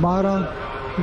12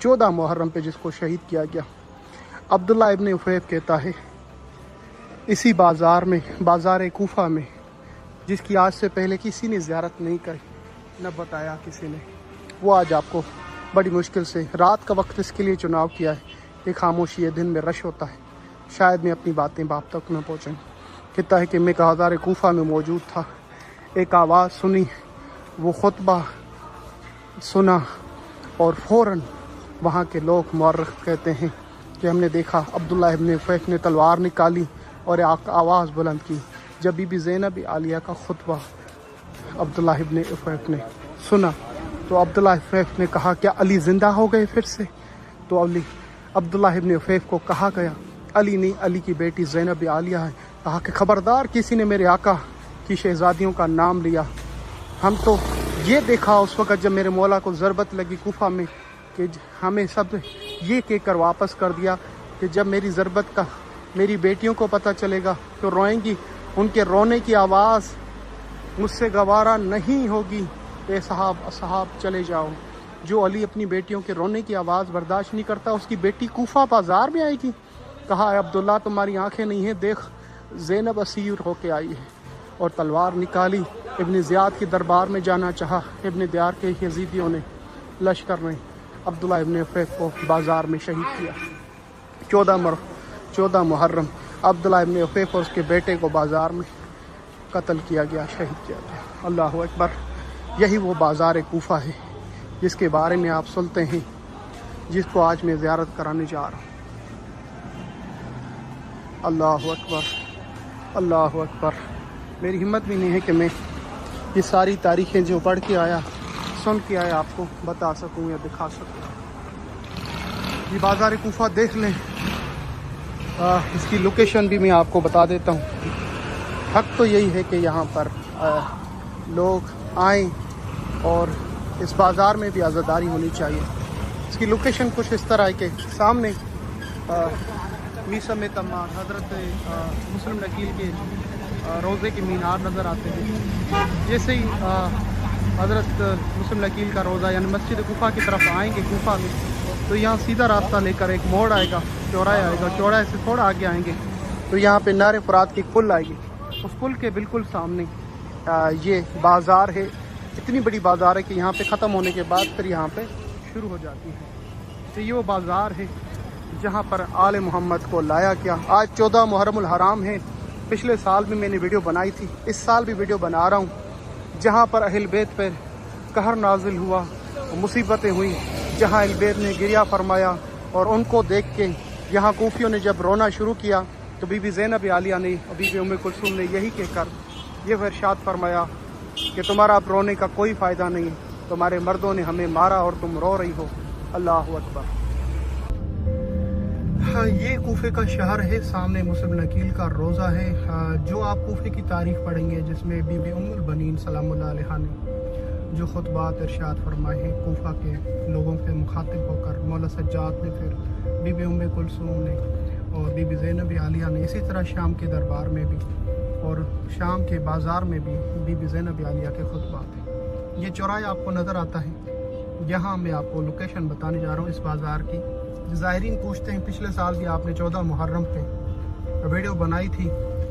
14 محرم پہ جس کو شہید کیا گیا. عبداللہ ابن افیف کہتا ہے اسی بازار میں، بازار کوفہ میں، جس کی آج سے پہلے کسی نے زیارت نہیں کری، نہ بتایا کسی نے، وہ آج آپ کو بڑی مشکل سے رات کا وقت اس کے لیے چناؤ کیا ہے کہ خاموشی ہے، دن میں رش ہوتا ہے، شاید میں اپنی باتیں باپ تک نہ پہنچیں. کہتا ہے کہ میں بازار کوفہ میں موجود تھا، ایک آواز سنی، وہ خطبہ سنا اور فوراً وہاں کے لوگ مورخ کہتے ہیں کہ ہم نے دیکھا عبداللہ ابن افیف نے تلوار نکالی اور آواز بلند کی. جب بی بی زینب عالیہ کا خطبہ عبداللہ ابن افیف نے سنا تو عبداللہ افیف نے کہا کیا علی زندہ ہو گئے پھر سے؟ تو عبداللہ ابن افیف کو کہا گیا علی نہیں، علی کی بیٹی زینب عالیہ ہے. کہا کہ خبردار کسی نے میرے آقا کی شہزادیوں کا نام لیا. ہم تو یہ دیکھا اس وقت جب میرے مولا کو ضربت لگی کوفہ میں کہ ہمیں سب یہ کہہ کر واپس کر دیا کہ جب میری ضربت کا میری بیٹیوں کو پتہ چلے گا تو روئیں گی، ان کے رونے کی آواز مجھ سے گوارا نہیں ہوگی. اے اصحاب چلے جاؤ. جو علی اپنی بیٹیوں کے رونے کی آواز برداشت نہیں کرتا، اس کی بیٹی کوفہ بازار میں آئے گی. کہا اے عبداللہ تمہاری آنکھیں نہیں ہیں، دیکھ زینب اسیر ہو کے آئی ہے. اور تلوار نکالی، ابن زیاد کے دربار میں جانا چاہا. ابن دیار کے یزیدیوں نے لشکر نے عبداللہ ابن افیف کو بازار میں شہید کیا. 14 محرم عبداللہ ابن افیف اور اس کے بیٹے کو بازار میں قتل کیا گیا، شہید کیا گیا. اللہ اکبر. یہی وہ بازار کوفہ ہے جس کے بارے میں آپ سنتے ہیں، جس کو آج میں زیارت کرانے جا رہا ہوں. اللہ اکبر، اللہ اکبر. میری ہمت بھی نہیں ہے کہ میں یہ ساری تاریخیں جو پڑھ کے آیا، سن کے آیا، آپ کو بتا سکوں یا دکھا سکوں. یہ بازار کوفہ دیکھ لیں. اس کی لوکیشن بھی میں آپ کو بتا دیتا ہوں. حق تو یہی ہے کہ یہاں پر لوگ آئیں اور اس بازار میں بھی آزاداری ہونی چاہیے. اس کی لوکیشن کچھ اس طرح ہے کہ سامنے میسم تمار حضرت مسلم نکیل کے روزے کے مینار نظر آتے ہیں. جیسے ہی حضرت مسلم نکیل کا روزہ یعنی مسجد کوفہ کی طرف آئیں گے کوفہ میں، تو یہاں سیدھا راستہ لے کر ایک موڑ آئے گا، چوراہے آئے گا. چوراہے سے تھوڑا آگے آئیں گے تو یہاں پہ نہر فرات کی ایک پل آئے گی. اس پل کے بالکل سامنے یہ بازار ہے. اتنی بڑی بازار ہے کہ یہاں پہ ختم ہونے کے بعد پھر یہاں پہ شروع ہو جاتی ہے. تو یہ وہ بازار ہے جہاں پر آل محمد کو لایا گیا. آج 14 محرم الحرام ہے. پچھلے سال بھی میں نے ویڈیو بنائی تھی، اس سال بھی ویڈیو بنا رہا ہوں، جہاں پر اہل بیت پر قہر نازل ہوا، مصیبتیں ہوئیں، جہاں اہل بیت نے گریہ فرمایا. اور ان کو دیکھ کے یہاں کوفیوں نے جب رونا شروع کیا تو بی بی زینب عالیہ نے، بی بی ام کلثوم نے یہی کہہ کر یہ ارشاد فرمایا کہ تمہارا اب رونے کا کوئی فائدہ نہیں، تمہارے مردوں نے ہمیں مارا اور تم رو رہی ہو. اللہ اکبر. یہ کوفے کا شہر ہے. سامنے مسلم نکیل کا روزہ ہے. جو آپ کوفے کی تاریخ پڑھیں گے جس میں بی بی ام البنین سلام اللہ علیہ نے جو خطبات ارشاد فرمائے ہیں کوفہ کے لوگوں سے مخاطب ہو کر، مولا سجاد نے، پھر بی بی ام کلثوم نے اور بی بی زینب عالیہ نے، اسی طرح شام کے دربار میں بھی اور شام کے بازار میں بھی بی بی زینب عالیہ کے خطبات ہیں. یہ چوراہے آپ کو نظر آتا ہے. یہاں میں آپ کو لوکیشن بتانے جا رہا ہوں اس بازار کی. زائرین پوچھتے ہیں پچھلے سال بھی آپ نے 14 محرم پہ ویڈیو بنائی تھی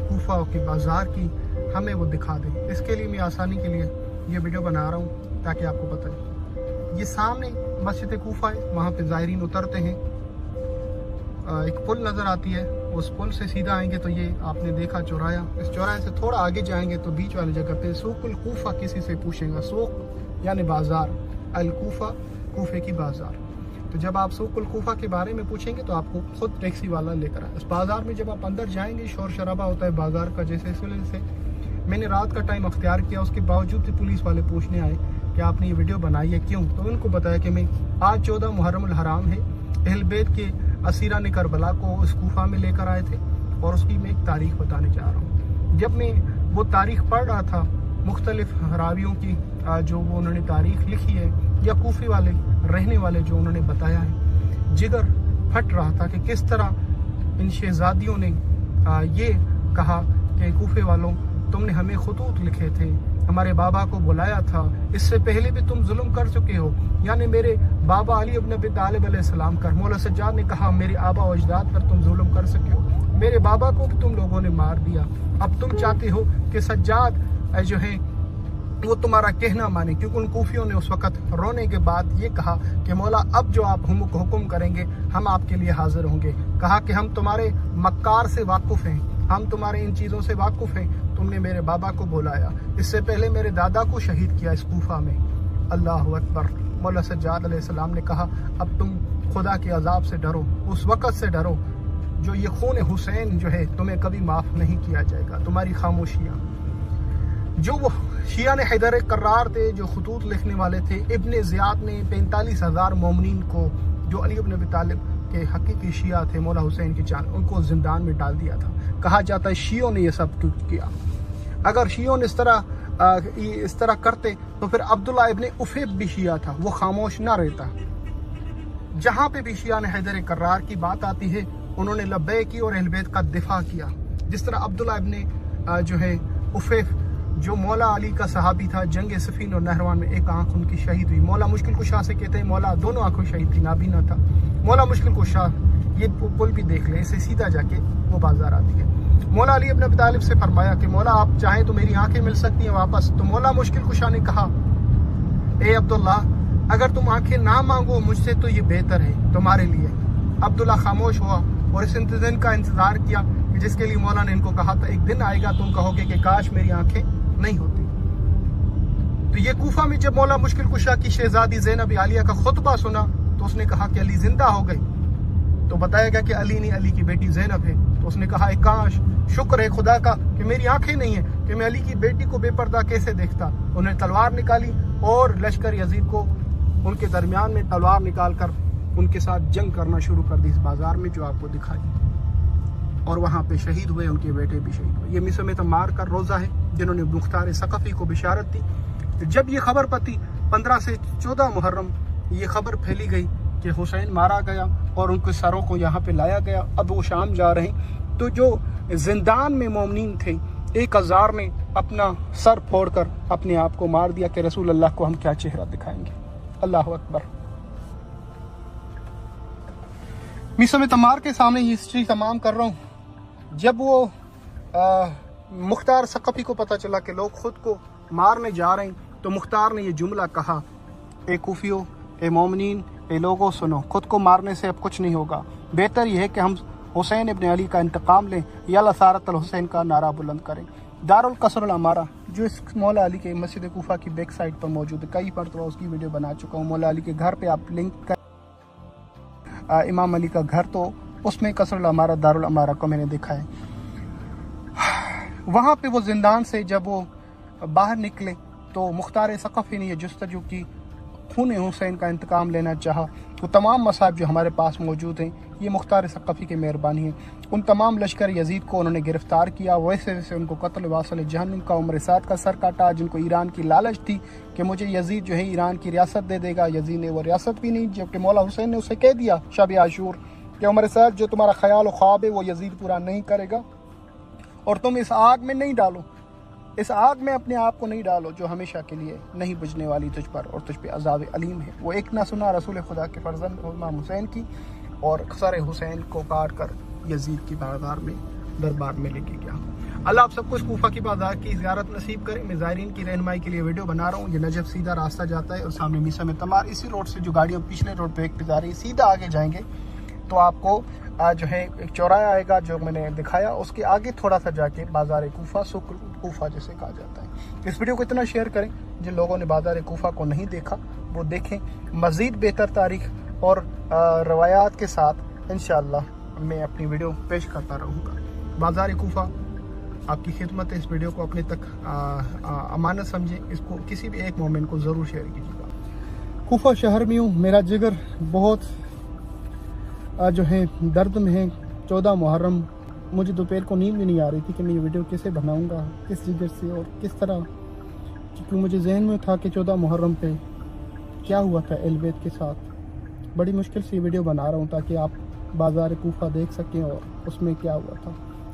کوفہ کی بازار کی، ہمیں وہ دکھا دیں. اس کے لیے میں آسانی کے لیے یہ ویڈیو بنا رہا ہوں تاکہ آپ کو پتہ لگے. یہ سامنے مسجد کوفہ ہے، وہاں پہ زائرین اترتے ہیں. ایک پل نظر آتی ہے، اس پل سے سیدھا آئیں گے تو یہ آپ نے دیکھا چوراہا. اس چوراہے سے تھوڑا آگے جائیں گے تو بیچ والی جگہ پہ سوق الکوفہ کسی سے پوچھیں گا. سوق یعنی بازار، الکوفہ کوفے کی بازار. تو جب آپ سوق الکوفہ کے بارے میں پوچھیں گے تو آپ کو خود ٹیکسی والا لے کر آئے. اس بازار میں جب آپ اندر جائیں گے شور شرابہ ہوتا ہے بازار کا. جیسے اس وجہ سے میں نے رات کا ٹائم اختیار کیا، اس کے باوجود بھی پولیس والے پوچھنے آئے کہ آپ نے یہ ویڈیو بنائی ہے کیوں. تو ان کو بتایا کہ میں آج 14 محرم الحرام ہے، اہل بیت کے اسیران کربلا کو اس کوفہ میں لے کر آئے تھے اور اس کی میں ایک تاریخ بتانے جا رہا ہوں. جب میں وہ تاریخ پڑھ رہا تھا مختلف راویوں کی جو وہ انہوں نے تاریخ لکھی ہے یا کوفے والے رہنے والے جو انہوں نے بتایا ہے، جگر پھٹ رہا تھا کہ کس طرح ان شہزادیوں نے یہ کہا کہ کوفے والوں تم نے ہمیں خطوط لکھے تھے ہمارے بابا کو بلایا تھا، اس سے پہلے بھی تم ظلم کر چکے ہو، یعنی میرے بابا علی ابن ابی طالب علیہ السلام کا۔ مولا سجاد نے کہا میرے آبا و اجداد پر تم ظلم کر سکے ہو، میرے بابا کو بھی تم لوگوں نے مار دیا، اب تم چاہتے ہو کہ سجاد جو ہے وہ تمہارا کہنا مانے، کیونکہ ان کوفیوں نے اس وقت رونے کے بعد یہ کہا کہ مولا اب جو آپ حکم کریں گے ہم آپ کے لیے حاضر ہوں گے۔ کہا کہ ہم تمہارے مکار سے واقف ہیں، ہم تمہارے ان چیزوں سے واقف ہیں، تم نے میرے بابا کو بلایا، اس سے پہلے میرے دادا کو شہید کیا اس کوفہ میں۔ اللہ اکبر۔ مولا سجاد علیہ السلام نے کہا اب تم خدا کے عذاب سے ڈرو، اس وقت سے ڈرو جو یہ خون حسین جو ہے تمہیں کبھی معاف نہیں کیا جائے گا۔ تمہاری خاموشیاں، جو وہ شیعہ نے حیدر کرار تھے، جو خطوط لکھنے والے تھے، ابن زیاد نے 45,000 مومنین کو جو علی ابن ابی طالب کے حقیقی شیعہ تھے، مولا حسین کی جان، ان کو زندان میں ڈال دیا تھا۔ کہا جاتا ہے شیعوں نے یہ سب کچھ کیا۔ اگر شیعوں نے اس طرح کرتے تو پھر عبداللہ ابن افیب بھی شیعہ تھا، وہ خاموش نہ رہتا۔ جہاں پہ بھی شیعہ نے حیدر کرار کی بات آتی ہے انہوں نے لبیک کی اور اہل بیت کا دفاع کیا۔ جس طرح عبداللہ ابن جو ہے افیف جو مولا علی کا صحابی تھا، جنگ صفین اور نہروان میں ایک آنکھ ان کی شہید ہوئی۔ مولا مشکل کشا سے کہتے ہیں مولا دونوں آنکھوں شہید تھی، نابینا تھا۔ مولا مشکل کشا، یہ پل بھی دیکھ لیں، اسے سیدھا جا کے وہ بازار آتی ہے۔ مولا علی ابن ابی طالب سے فرمایا کہ مولا آپ چاہیں تو میری آنکھیں مل سکتی ہیں واپس، تو مولا مشکل کشا نے کہا اے عبداللہ اگر تم آنکھیں نہ مانگو مجھ سے تو یہ بہتر ہے تمہارے لیے۔ عبداللہ خاموش ہوا اور اس دن کا انتظار کیا کہ جس کے لیے مولا نے ان کو کہا تھا ایک دن آئے گا تم کہو گے کہ کاش میری آنکھیں نہیں ہوتی۔ تو یہ کوفہ میں جب مولا مشکل کشا کی شہزادی زینب عالیہ کا خطبہ سنا تو اس نے کہا کہ علی زندہ ہو گئی، تو بتایا گیا کہ علی نہیں، علی کی بیٹی زینب ہے۔ تو اس نے کہا اے کاش، شکر ہے خدا کا کہ میری آنکھیں نہیں ہیں کہ میں علی کی بیٹی کو بے پردہ کیسے دیکھتا۔ انہیں تلوار نکالی اور لشکر یزید کو ان کے درمیان میں تلوار نکال کر ان کے ساتھ جنگ کرنا شروع کر دی اس بازار میں جو آپ کو دکھائی، اور وہاں پہ شہید ہوئے، ان کے بیٹے بھی شہید ہوئے۔ یہ موسم تمار کا روزہ ہے جنہوں نے مختار ثقفی کو بشارت دی۔ جب یہ خبر پتی 15 سے 14 محرم یہ خبر پھیلی گئی کہ حسین مارا گیا اور ان کے سروں کو یہاں پہ لایا گیا، اب وہ شام جا رہے ہیں، تو جو زندان میں مومنین تھے 1000 نے اپنا سر پھوڑ کر اپنے آپ کو مار دیا کہ رسول اللہ کو ہم کیا چہرہ دکھائیں گے۔ اللہ اکبر۔ موسم تمار کے سامنے یہ ہسٹری تمام کر رہا ہوں۔ جب وہ مختار ثقفی کو پتہ چلا کہ لوگ خود کو مارنے جا رہے ہیں تو مختار نے یہ جملہ کہا اے کوفیو، اے مومنین، اے لوگوں سنو، خود کو مارنے سے اب کچھ نہیں ہوگا، بہتر یہ ہے کہ ہم حسین ابن علی کا انتقام لیں یا لصارت الحسین کا نعرہ بلند کریں۔ دارالقصر العمارہ جو اس مولا علی کے مسجد کوفہ کی بیک سائڈ پر موجود ہے، کئی مرتبہ اس کی ویڈیو بنا چکا ہوں۔ مولا علی کے گھر پہ آپ لنک کر امام علی کا گھر، تو اس میں قصر العمارہ دارالعمارہ کو میں نے دیکھا ہے۔ وہاں پہ وہ زندان سے جب وہ باہر نکلے تو مختار ثقفی نے یہ جستجو کی، خون حسین کا انتقام لینا چاہا۔ تو تمام مصائب جو ہمارے پاس موجود ہیں یہ مختار ثقفی کی مہربانی ہے۔ ان تمام لشکر یزید کو انہوں نے گرفتار کیا، ویسے ویسے ان کو قتل واصل جہنم کا عمر سعد کا سر کاٹا، جن کو ایران کی لالچ تھی کہ مجھے یزید جو ہے ایران کی ریاست دے دے گا، یزید نے وہ ریاست بھی نہیں، جبکہ مولا حسین نے اسے کہہ دیا شب عاشور کہ عمر سعد جو تمہارا خیال و خواب ہے وہ یزید پورا نہیں کرے گا، اور تم اس آگ میں نہیں ڈالو، اس آگ میں اپنے آپ کو نہیں ڈالو جو ہمیشہ کے لیے نہیں بجھنے والی تجھ پر، اور تجھ پہ عذاب علیم ہے۔ وہ ایک نہ سنا رسول خدا کے فرزند امام حسین کی، اور سر حسین کو کاٹ کر یزید کی بازار میں دربار میں لے کے گیا۔ اللہ آپ سب کو اس کوفہ کی بازار کی زیارت نصیب کرے۔ میں زائرین کی رہنمائی کے لیے ویڈیو بنا رہا ہوں۔ یہ نجف سیدھا راستہ جاتا ہے اور سامنے موسم تمار، اسی روڈ سے جو گاڑیاں پچھلے روڈ پہ ایک جا رہی ہے، سیدھا آگے جائیں گے تو آپ کو جو ہے ایک چوراہا آئے گا جو میں نے دکھایا، اس کے آگے تھوڑا سا جا کے بازار کوفہ، سوق کوفہ جسے کہا جاتا ہے۔ اس ویڈیو کو اتنا شیئر کریں، جن لوگوں نے بازار کوفہ کو نہیں دیکھا وہ دیکھیں۔ مزید بہتر تاریخ اور روایات کے ساتھ انشاءاللہ میں اپنی ویڈیو پیش کرتا رہوں گا۔ بازار کوفہ آپ کی خدمت ہے، اس ویڈیو کو اپنے تک امانت سمجھیں، اس کو کسی بھی ایک مومن کو ضرور شیئر کیجیے گا۔ کوفہ شہر میں ہوں، میرا جگر بہت جو ہے درد میں ہے۔ 14 محرم مجھے دوپہر کو نیند بھی نہیں آ رہی تھی کہ میں یہ ویڈیو کیسے بناؤں گا، کس جگر سے اور کس طرح، کیونکہ مجھے ذہن میں تھا کہ 14 محرم پہ کیا ہوا تھا اہل بیت کے ساتھ۔ بڑی مشکل سے یہ ویڈیو بنا رہا ہوں تاکہ آپ بازار کوفہ دیکھ سکیں اور اس میں کیا ہوا تھا۔